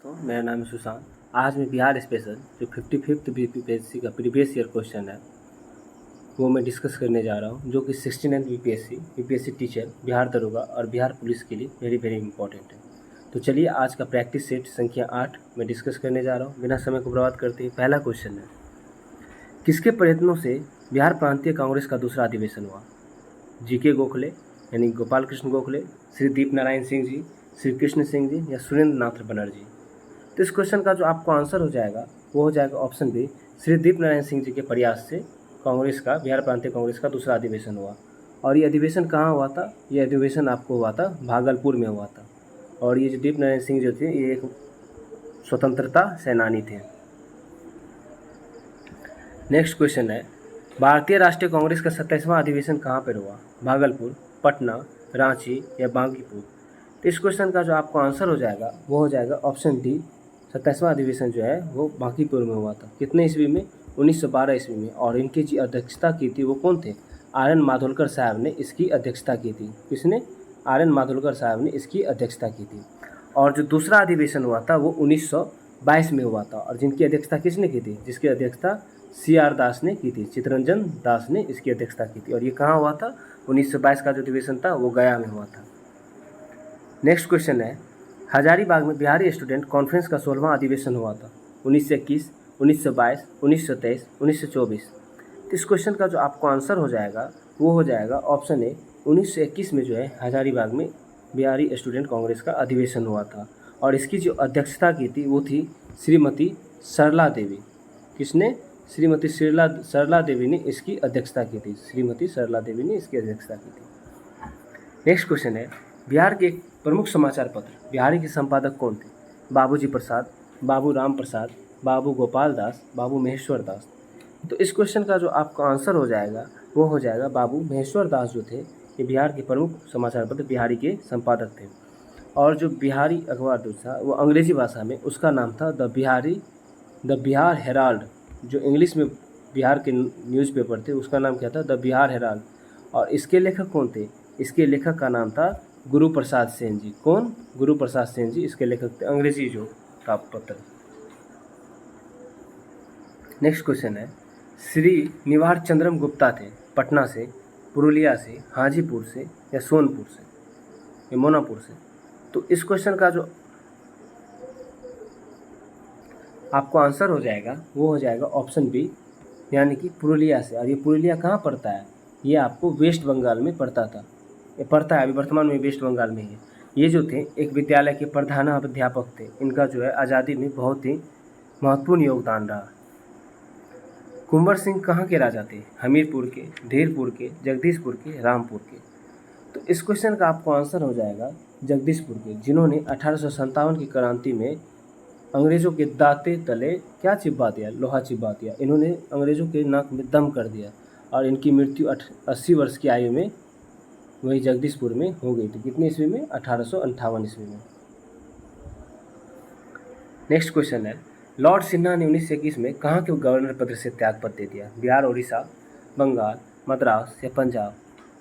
तो मेरा नाम है सुशांत। आज मैं बिहार स्पेशल जो 55th बीपीएससी का प्रीवियस ईयर क्वेश्चन है वो मैं डिस्कस करने जा रहा हूँ, जो कि 69th बीपीएससी टीचर, बिहार दरोगा और बिहार पुलिस के लिए वेरी वेरी इंपॉर्टेंट है। तो चलिए आज का प्रैक्टिस सेट संख्या 8 मैं डिस्कस करने जा रहा हूँ। बिना समय को बर्बाद करते हुए पहला क्वेश्चन है, किसके प्रयत्नों से बिहार प्रांतीय कांग्रेस का दूसरा अधिवेशन हुआ? जीके गोखले यानी गोपाल कृष्ण गोखले, श्री दीप नारायण सिंह जी, श्री कृष्ण सिंह जी या सुरेंद्र नाथ बनर्जी? तो इस क्वेश्चन का जो आपको आंसर हो जाएगा वो हो जाएगा ऑप्शन बी, श्री दीप नारायण सिंह जी के प्रयास से कांग्रेस का, बिहार प्रांतीय कांग्रेस का दूसरा अधिवेशन हुआ। और ये अधिवेशन कहाँ हुआ था? ये अधिवेशन आपको हुआ था भागलपुर में हुआ था। और ये जो दीप नारायण सिंह जो थे ये एक स्वतंत्रता सेनानी थे। नेक्स्ट क्वेश्चन है, भारतीय राष्ट्रीय कांग्रेस का 27वां अधिवेशन कहाँ पर हुआ? भागलपुर, पटना, रांची या बांकीपुर? तो इस क्वेश्चन का जो आपको आंसर हो जाएगा वो हो जाएगा ऑप्शन डी, 27वां अधिवेशन जो है वो बांकीपुर में हुआ था। कितने ईस्वी में? 1912 ईस्वी में। और इनकी जी अध्यक्षता की थी वो कौन थे? आर एन माधोलकर साहब ने इसकी अध्यक्षता की थी। किसने? आर एन माधोलकर साहब ने इसकी अध्यक्षता की थी। और जो दूसरा अधिवेशन हुआ था वो 1922 में हुआ था। और जिनकी अध्यक्षता किसने की थी? जिसकी अध्यक्षता सी आर दास ने की थी, चित्तरंजन दास ने इसकी अध्यक्षता की थी। और ये कहाँ हुआ था? 1922 का जो अधिवेशन था वो गया में हुआ था। नेक्स्ट क्वेश्चन है, हजारीबाग में बिहारी स्टूडेंट कॉन्फ्रेंस का 16वां अधिवेशन हुआ था 1921, 1922, 1923, 1924? तो इस क्वेश्चन का जो आपको आंसर हो जाएगा वो हो जाएगा ऑप्शन ए, 1921 में जो है हजारीबाग में बिहारी स्टूडेंट कांग्रेस का अधिवेशन हुआ था। और इसकी जो अध्यक्षता की थी वो थी श्रीमती सरला देवी। किसने? श्रीमती सरला देवी ने इसकी अध्यक्षता की थी। श्रीमती सरला देवी ने इसकी अध्यक्षता की थी। नेक्स्ट क्वेश्चन है, बिहार के एक प्रमुख समाचार पत्र बिहारी के संपादक कौन थे? बाबूजी प्रसाद, बाबू राम प्रसाद, बाबू गोपाल दास, बाबू महेश्वर दास? तो इस क्वेश्चन का जो आपका आंसर हो जाएगा वो हो जाएगा बाबू महेश्वर दास जो थे ये बिहार के प्रमुख समाचार पत्र बिहारी के संपादक थे। और जो बिहारी अखबार जो था वो अंग्रेजी भाषा में उसका नाम था द बिहार हेराल्ड। जो इंग्लिश में बिहार के न्यूज़पेपर थे उसका नाम क्या था? The Bihar Herald. और इसके लेखक कौन थे? इसके लेखक का नाम था गुरु प्रसाद सेन जी। कौन? गुरु प्रसाद सेन जी इसके लेखक थे, अंग्रेजी जो का पत्र। नेक्स्ट क्वेश्चन है, श्री निवार चंद्रम गुप्ता थे पटना से, पुरुलिया से, हाजीपुर से या सोनपुर से या मोनापुर से? तो इस क्वेश्चन का जो आपको आंसर हो जाएगा वो हो जाएगा ऑप्शन बी, यानी कि पुरुलिया से। और ये पुरुलिया कहाँ पड़ता है? ये आपको वेस्ट बंगाल में पड़ता था, ये पड़ता है अभी वर्तमान में वेस्ट बंगाल में ही। ये जो थे एक विद्यालय के प्रधानाध्यापक थे। इनका जो है आज़ादी में बहुत ही महत्वपूर्ण योगदान रहा। कुंवर सिंह कहाँ के राजा थे? हमीरपुर के, धीरपुर के, जगदीशपुर के, रामपुर के? तो इस क्वेश्चन का आपको आंसर हो जाएगा जगदीशपुर के, जिन्होंने 1857 की क्रांति में अंग्रेज़ों के दांते तले क्या चिपवा दिया? लोहा चिपवा दिया। इन्होंने अंग्रेज़ों के नाक में दम कर दिया। और इनकी मृत्यु 80 वर्ष की आयु में वही जगदीशपुर में हो गई थी। कितने ईस्वी में? 1858 ईस्वी में। नेक्स्ट क्वेश्चन है, लॉर्ड सिन्हा ने 1921 में कहाँ के गवर्नर पद से त्यागपत्र दे दिया? बिहार, उड़ीसा, बंगाल, मद्रास या पंजाब?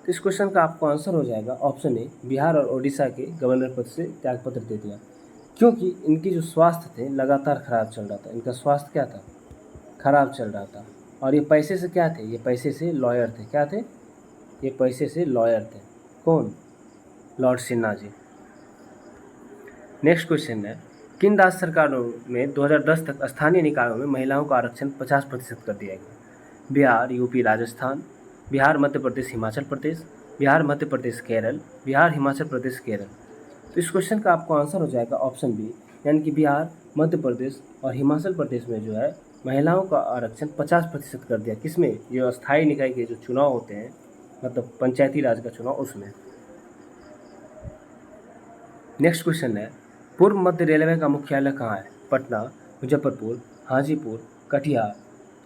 तो इस क्वेश्चन का आपको आंसर हो जाएगा ऑप्शन ए, बिहार और उड़ीसा के गवर्नर पद से त्यागपत्र दे दिया। क्योंकि इनकी जो स्वास्थ्य थे लगातार खराब चल रहा था। इनका स्वास्थ्य क्या था? खराब चल रहा था। और ये पैसे से क्या थे? ये पैसे से लॉयर थे। क्या थे? ये पैसे से लॉयर थे। कौन? Lord Sinha ji. Next question है, किन राज्य सरकारों में 2010 तक स्थानीय निकायों में महिलाओं का आरक्षण 50% कर दिया गया? बिहार, यूपी, राजस्थान, बिहार, मध्य प्रदेश, हिमाचल प्रदेश, बिहार, मध्य प्रदेश, केरल, बिहार, हिमाचल प्रदेश, केरल? तो इस क्वेश्चन का आपको आंसर हो जाएगा ऑप्शन बी, यानी कि बिहार, मध्य प्रदेश और हिमाचल प्रदेश में जो है महिलाओं का आरक्षण 50% कर दिया। किसमें? जो अस्थायी निकाय के जो चुनाव होते हैं, मतलब पंचायती राज का चुनाव, उसमें। नेक्स्ट क्वेश्चन है, पूर्व मध्य रेलवे का मुख्यालय कहाँ है? पटना, मुजफ्फरपुर, हाजीपुर, कटिहार?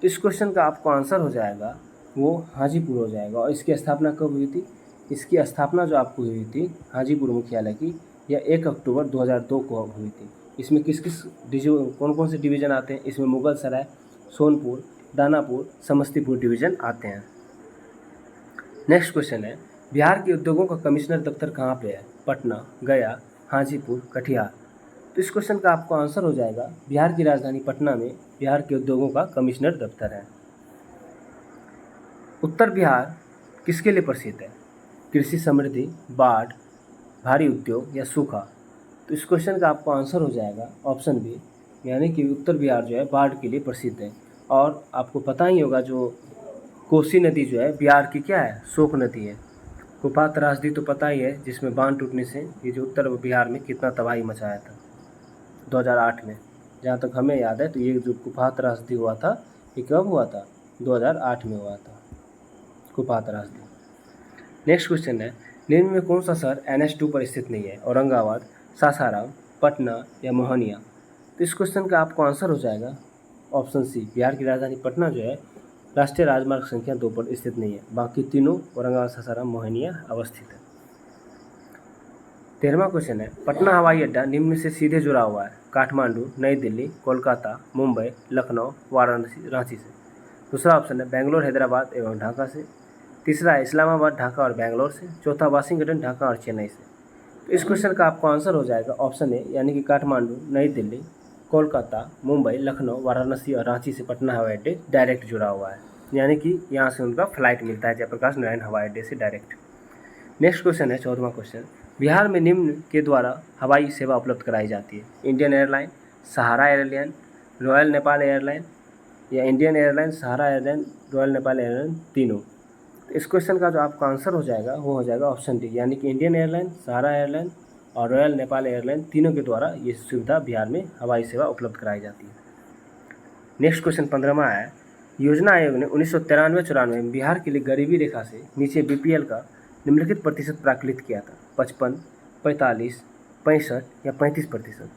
तो इस क्वेश्चन का आपको आंसर हो जाएगा वो हाजीपुर हो जाएगा। और इसकी स्थापना कब हुई थी? इसकी स्थापना जो आपको हुई थी हाजीपुर मुख्यालय की, यह 1 अक्टूबर 2002 को हुई थी। इसमें किस किस कौन कौन से डिवीज़न आते हैं? इसमें मुगल सराय, सोनपुर, दानापुर, समस्तीपुर डिवीज़न आते हैं। नेक्स्ट क्वेश्चन है, बिहार के उद्योगों का कमिश्नर दफ्तर कहाँ पे है? पटना, गया, हाजीपुर, कटिहार? तो इस क्वेश्चन का आपको आंसर हो जाएगा बिहार की राजधानी पटना में बिहार के उद्योगों का कमिश्नर दफ्तर है। उत्तर बिहार किसके लिए प्रसिद्ध है? कृषि समृद्धि, बाढ़, भारी उद्योग या सूखा? तो इस क्वेश्चन का आपको आंसर हो जाएगा ऑप्शन बी, यानी कि उत्तर बिहार जो है बाढ़ के लिए प्रसिद्ध है। और आपको पता ही होगा जो कोसी नदी जो है बिहार की क्या है? शोक नदी है। कुपा त्रासदी तो पता ही है, जिसमें बांध टूटने से ये जो उत्तर बिहार में कितना तबाही मचाया था 2008 में। जहाँ तक हमें याद है तो ये जो कुपा त्रासदी हुआ था ये कब हुआ था? 2008 में हुआ था कुपा त्रासदी। नेक्स्ट क्वेश्चन है, निम्न में कौन सा शहर NH2 पर स्थित नहीं है? औरंगाबाद, सासाराम, पटना या मोहनिया? तो इस क्वेश्चन का आपको आंसर हो जाएगा ऑप्शन सी, बिहार की राजधानी पटना जो है राष्ट्रीय राजमार्ग संख्या 2 पर स्थित नहीं है। बाकी तीनों औरंगाबाद, सासाराम, मोहनिया अवस्थित है। 13वां क्वेश्चन है, पटना हवाई अड्डा निम्न में से सीधे जुड़ा हुआ है? काठमांडू, नई दिल्ली, कोलकाता, मुंबई, लखनऊ, वाराणसी, रांची से? दूसरा ऑप्शन है बेंगलोर, हैदराबाद एवं ढाका से। तीसरा है इस्लामाबाद, ढाका और बेंगलोर से। चौथा वाशिंगटन, ढाका और चेन्नई से। तो इस क्वेश्चन का आपको आंसर हो जाएगा ऑप्शन ए, यानी कि काठमांडू, नई दिल्ली, कोलकाता, मुंबई, लखनऊ, वाराणसी और रांची से पटना हवाई अड्डे डायरेक्ट जुड़ा हुआ है, यानी कि यहाँ से उनका फ्लाइट मिलता है जयप्रकाश नारायण हवाई अड्डे से डायरेक्ट। नेक्स्ट क्वेश्चन है 14वां क्वेश्चन, बिहार में निम्न के द्वारा हवाई सेवा उपलब्ध कराई जाती है? इंडियन एयरलाइन, सहारा एयरलाइन, रॉयल नेपाल एयरलाइन या इंडियन एयरलाइन, सहारा एयरलाइन, रॉयल नेपाल एयरलाइन, तीनों? तो इस क्वेश्चन का जो आपका आंसर हो जाएगा वो हो जाएगा ऑप्शन डी, यानी कि इंडियन एयरलाइन, सहारा एयरलाइन और रॉयल नेपाल एयरलाइन, तीनों के द्वारा ये सुविधा बिहार में हवाई सेवा उपलब्ध कराई जाती है। नेक्स्ट क्वेश्चन 15वां है, योजना आयोग ने 1993-94 में बिहार के लिए गरीबी रेखा से नीचे BPL का निम्नलिखित प्रतिशत प्राकलित किया था? 55, 45, 65 या 35%?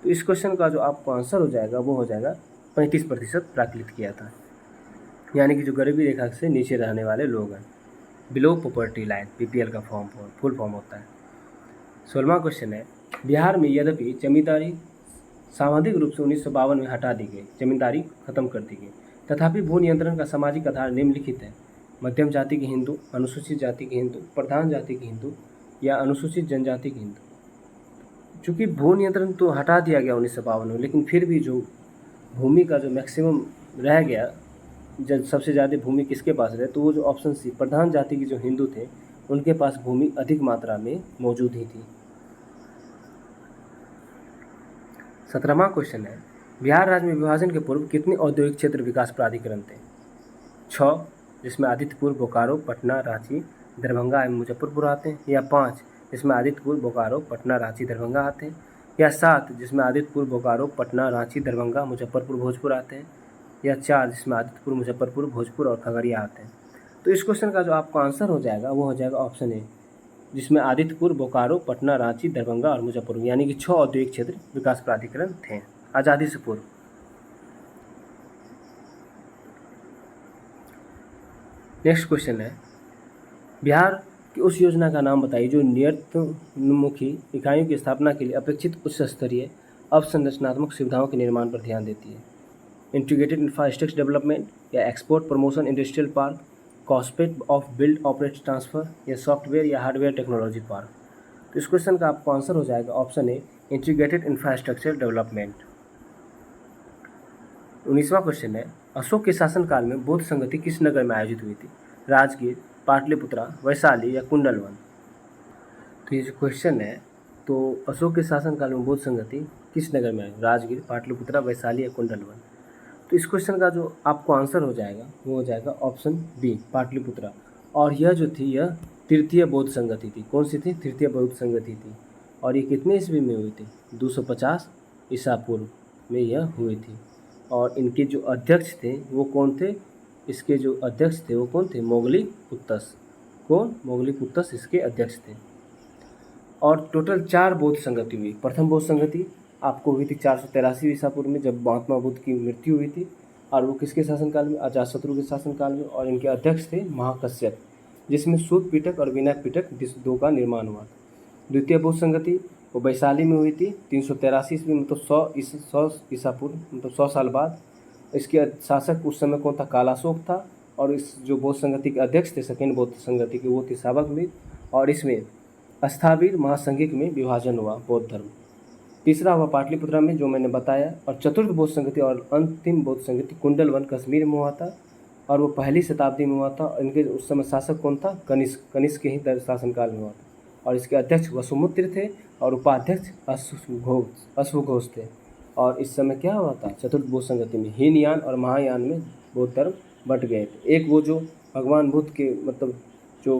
तो इस क्वेश्चन का जो आपको आंसर हो जाएगा वो हो जाएगा 35% प्राकलित किया था, यानी कि जो गरीबी रेखा से नीचे रहने वाले लोग हैं, बिलो पॉवर्टी लाइन BPL का फुल फॉर्म होता है। 16वां क्वेश्चन है, बिहार में यद्यपि जमींदारी सामाजिक रूप से 1952 में हटा दी गई, जमींदारी खत्म कर दी गई, तथापि भू नियंत्रण का सामाजिक आधार निम्नलिखित है? मध्यम जाति के हिंदू, अनुसूचित जाति के हिंदू, प्रधान जाति के हिंदू या अनुसूचित जनजाति के हिंदू? चूँकि भू नियंत्रण तो हटा दिया गया 1952 में, लेकिन फिर भी जो भूमि का जो मैक्सिमम रह गया, जब सबसे ज़्यादा भूमि किसके पास रहे, तो वो जो ऑप्शन सी, प्रधान जाति के जो हिंदू थे उनके पास भूमि अधिक मात्रा में मौजूद ही थी। 17वां क्वेश्चन है, बिहार राज्य में विभाजन के पूर्व कितने औद्योगिक क्षेत्र विकास प्राधिकरण थे? 6, जिसमें आदित्यपुर, बोकारो, पटना, रांची, दरभंगा एवं मुजफ्फरपुर आते हैं, या 5, जिसमें आदित्यपुर, बोकारो, पटना, रांची, दरभंगा आते हैं, या 7, जिसमें आदित्यपुर, बोकारो, पटना, रांची, दरभंगा, मुजफ्फरपुर, भोजपुर आते हैं, या 4, जिसमें आदित्यपुर, मुजफ्फरपुर, भोजपुर और खगड़िया आते हैं? तो इस क्वेश्चन का जो आपका आंसर हो जाएगा वो हो जाएगा ऑप्शन ए, जिसमें आदित्यपुर, बोकारो, पटना, रांची, दरभंगा और मुजफ्फरपुर, यानी कि 6 औद्योगिक क्षेत्र विकास प्राधिकरण थे आज़ादी से पूर्व। नेक्स्ट क्वेश्चन है, बिहार की उस योजना का नाम बताइए जो नियतमुखी इकाइयों की स्थापना के लिए अपेक्षित उच्च स्तरीय अवसंरचनात्मक सुविधाओं के निर्माण पर ध्यान देती है? इंटीग्रेटेड इंफ्रास्ट्रक्चर डेवलपमेंट या export promotion industrial park, concept of build operate transfer या सॉफ्टवेयर या हार्डवेयर टेक्नोलॉजी पार्क? तो इस क्वेश्चन का आपको आंसर हो जाएगा option A, integrated infrastructure development. 19वां क्वेश्चन है, अशोक के शासनकाल में बौद्ध संगति किस नगर में आयोजित हुई थी? राजगीर, पाटलिपुत्रा, वैशाली या कुंडलवन? तो ये जो क्वेश्चन है, तो अशोक के शासनकाल में बौद्ध संगति किस नगर में आई? राजगीर, पाटलिपुत्रा, वैशाली या कुंडलवन? तो इस क्वेश्चन का जो आपको आंसर हो जाएगा वो हो जाएगा ऑप्शन बी, पाटलिपुत्रा। और यह जो थी यह तृतीय बौद्ध संगति थी। कौन सी थी? तृतीय बौद्ध संगति थी। और ये कितने ईस्वी में हुई थी? 250 ईसा पूर्व में यह हुई थी। और इनके जो अध्यक्ष थे वो कौन थे? इसके जो अध्यक्ष थे वो कौन थे? मोगली-पुत्तस। कौन? मोगली-पुत्तस इसके अध्यक्ष थे। और टोटल 4 बौद्ध संगति हुई। प्रथम बौद्ध संगति आपको हुई थी 483 ईसा पूर्व में, जब महात्मा बुद्ध की मृत्यु हुई थी। और वो किसके शासनकाल में? अजातशत्रु के शासनकाल में। और इनके अध्यक्ष थे महाकश्यप, जिसमें सूत पीटक और विनय पीटक 2 का निर्माण हुआ। द्वितीय बौद्ध संगति वो वैशाली में हुई थी 383 ईस्वी में, मतलब 100 ईसा पूर्व, मतलब 100 साल बाद। इसके शासक उस समय कौन था? कालाशोक था। और इस जो बौद्ध संगति के अध्यक्ष थे सेकेंड बौद्ध संगति के, वो थे सावकमित्र। और इसमें अस्थावीर महासंघिक में विभाजन हुआ बौद्ध धर्म। तीसरा हुआ पाटलिपुत्रा में जो मैंने बताया, और चतुर्थ बौद्ध संगति और अंतिम बौद्ध संगति कुंडलवन कश्मीर में हुआ था, और वो पहली शताब्दी में हुआ था। इनके उस समय शासक कौन था? कनिष्क। कनिष्क के ही शासनकाल में हुआ था, और इसके अध्यक्ष वसुमित्र थे और उपाध्यक्ष अश्वघोष थे। और इस समय क्या हुआ था? चतुर्थ बौद्ध संगति में हीनयान और महायान में बौद्ध धर्म बंट गए थे। एक वो जो भगवान बुद्ध के मतलब जो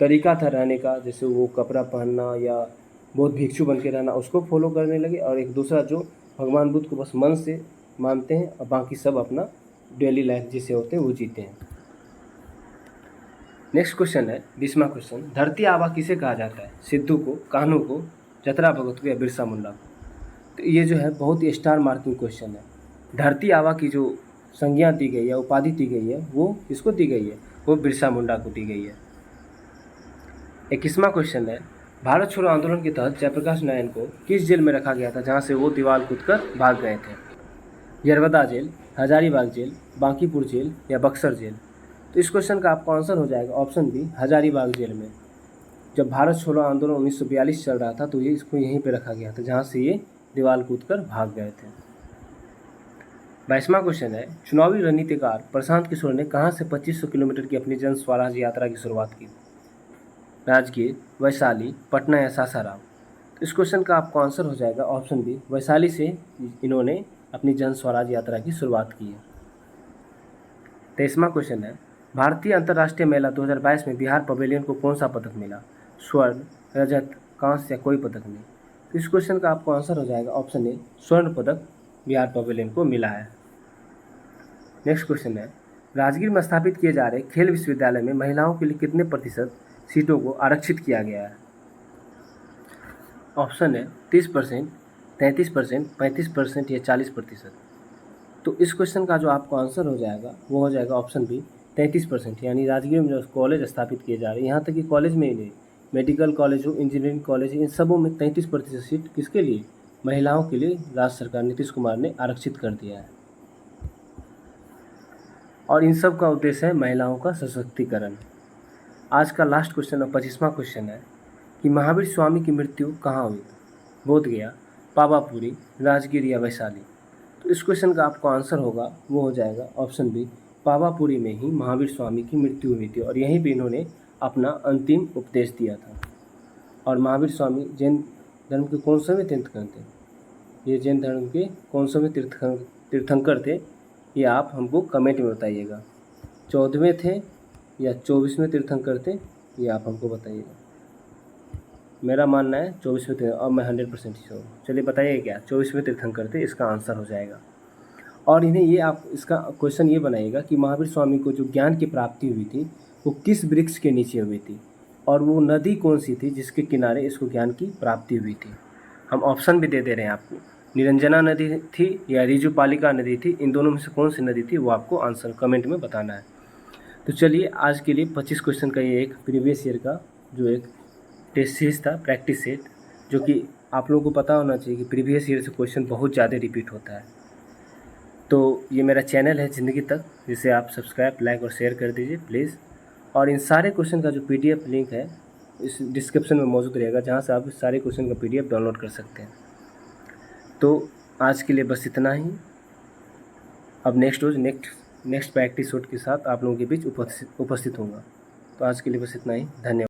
तरीका था रहने का, जैसे वो कपड़ा पहनना या बौद्ध भिक्षु बन के रहना, उसको फॉलो करने लगे, और एक दूसरा जो भगवान बुद्ध को बस मन से मानते हैं और बाकी सब अपना डेली लाइफ जिसे होते हैं वो जीते हैं। नेक्स्ट क्वेश्चन है 20वां क्वेश्चन, धरती आबा किसे कहा जाता है? सिद्धू को, कान्हू को, जतरा भगत को या बिरसा मुंडा को? तो ये जो है बहुत ही स्टार मार्किंग क्वेश्चन है। धरती आबा की जो संज्ञा दी गई है, उपाधि दी गई है, वो किसको दी गई है? वो बिरसा मुंडा को दी गई है। 21वां क्वेश्चन है, भारत छोड़ो आंदोलन के तहत जयप्रकाश नारायण को किस जेल में रखा गया था जहाँ से वो दीवार कूदकर भाग गए थे? Yerwada jail, Hazaribagh jail, Bankipur jail या बक्सर जेल? तो इस क्वेश्चन का आपका आंसर हो जाएगा ऑप्शन बी, हजारीबाग जेल में। जब भारत छोड़ो आंदोलन 1942 चल रहा था तो ये इसको यहीं पे रखा गया था जहाँ से ये दीवार कूदकर भाग गए थे। 22वां क्वेश्चन है, चुनावी रणनीतिकार प्रशांत किशोर ने कहाँ से 2500 किलोमीटर की अपनी जन स्वराज यात्रा की शुरुआत की? राजगीर, वैशाली, पटना या सासाराम? तो इस क्वेश्चन का आपको आंसर हो जाएगा ऑप्शन बी, वैशाली से इन्होंने अपनी जन स्वराज यात्रा की शुरुआत की है। 23वां क्वेश्चन है, भारतीय अंतर्राष्ट्रीय मेला 2022 में बिहार पवेलियन को कौन सा पदक मिला? स्वर्ण, रजत, कांस्य या कोई पदक नहीं? तो इस क्वेश्चन का आपको आंसर हो जाएगा ऑप्शन ए, स्वर्ण पदक बिहार पवेलियन को मिला है। नेक्स्ट क्वेश्चन है, राजगीर में स्थापित किए जा रहे खेल विश्वविद्यालय में महिलाओं के लिए कितने प्रतिशत सीटों को आरक्षित किया गया है? ऑप्शन है 30%, 33%, 35% या 40%। तो इस क्वेश्चन का जो आपको आंसर हो जाएगा वो हो जाएगा ऑप्शन बी, 33%। यानी राजगीर में जो कॉलेज स्थापित किए जा रहे हैं, यहाँ तक कि कॉलेज में ही नहीं, मेडिकल कॉलेज हो, इंजीनियरिंग कॉलेज हो, इन सबों में 33% सीट किसके लिए? महिलाओं के लिए राज्य सरकार नीतीश कुमार ने आरक्षित कर दिया है। और इन सब का उद्देश्य है महिलाओं का सशक्तिकरण। आज का लास्ट क्वेश्चन और 25वां क्वेश्चन है कि महावीर स्वामी की मृत्यु कहाँ हुई? बोधगया, पावापुरी, राजगीर या वैशाली? तो इस क्वेश्चन का आपको आंसर होगा वो हो जाएगा ऑप्शन बी, पावापुरी में ही महावीर स्वामी की मृत्यु हुई थी और यहीं पे इन्होंने अपना अंतिम उपदेश दिया था। और महावीर स्वामी जैन धर्म के कौन से तीर्थंकर थे? ये जैन धर्म के कौन से तीर्थंकर थे? ये आप हमको कमेंट में बताइएगा। 14वें थे या 24वें तीर्थंकर थे? ये आप हमको बताइएगा। मेरा मानना है 24वें थे और मैं 100% श्योर हूँ। चलिए बताइए क्या 24वें तीर्थंकर थे? इसका आंसर हो जाएगा। और इन्हें ये आप इसका क्वेश्चन ये बनाइएगा कि महावीर स्वामी को जो ज्ञान की प्राप्ति हुई थी वो किस वृक्ष के नीचे हुई थी, और वो नदी कौन सी थी जिसके किनारे इसको ज्ञान की प्राप्ति हुई थी? हम ऑप्शन भी दे रहे हैं आपको, निरंजना नदी थी या रिजुपालिका नदी थी, इन दोनों में से कौन सी नदी थी वो आपको आंसर कमेंट में बताना है। तो चलिए आज के लिए 25 क्वेश्चन का ये एक प्रीवियस ईयर का जो एक टेस्ट सीरीज था, प्रैक्टिस सेट, जो कि आप लोगों को पता होना चाहिए कि प्रीवियस ईयर से क्वेश्चन बहुत ज़्यादा रिपीट होता है। तो ये मेरा चैनल है ज़िंदगी तक, जिसे आप सब्सक्राइब, लाइक और शेयर कर दीजिए प्लीज़। और इन सारे क्वेश्चन का जो PDF लिंक है इस डिस्क्रिप्शन में मौजूद रहेगा, जहाँ से आप इस सारे क्वेश्चन का PDF डाउनलोड कर सकते हैं। तो आज के लिए बस इतना ही। अब नेक्स्ट रोज़ नेक्स्ट प्रैक्टिस शॉट के साथ आप लोगों के बीच उपस्थित होगा। तो आज के लिए बस इतना ही, धन्यवाद।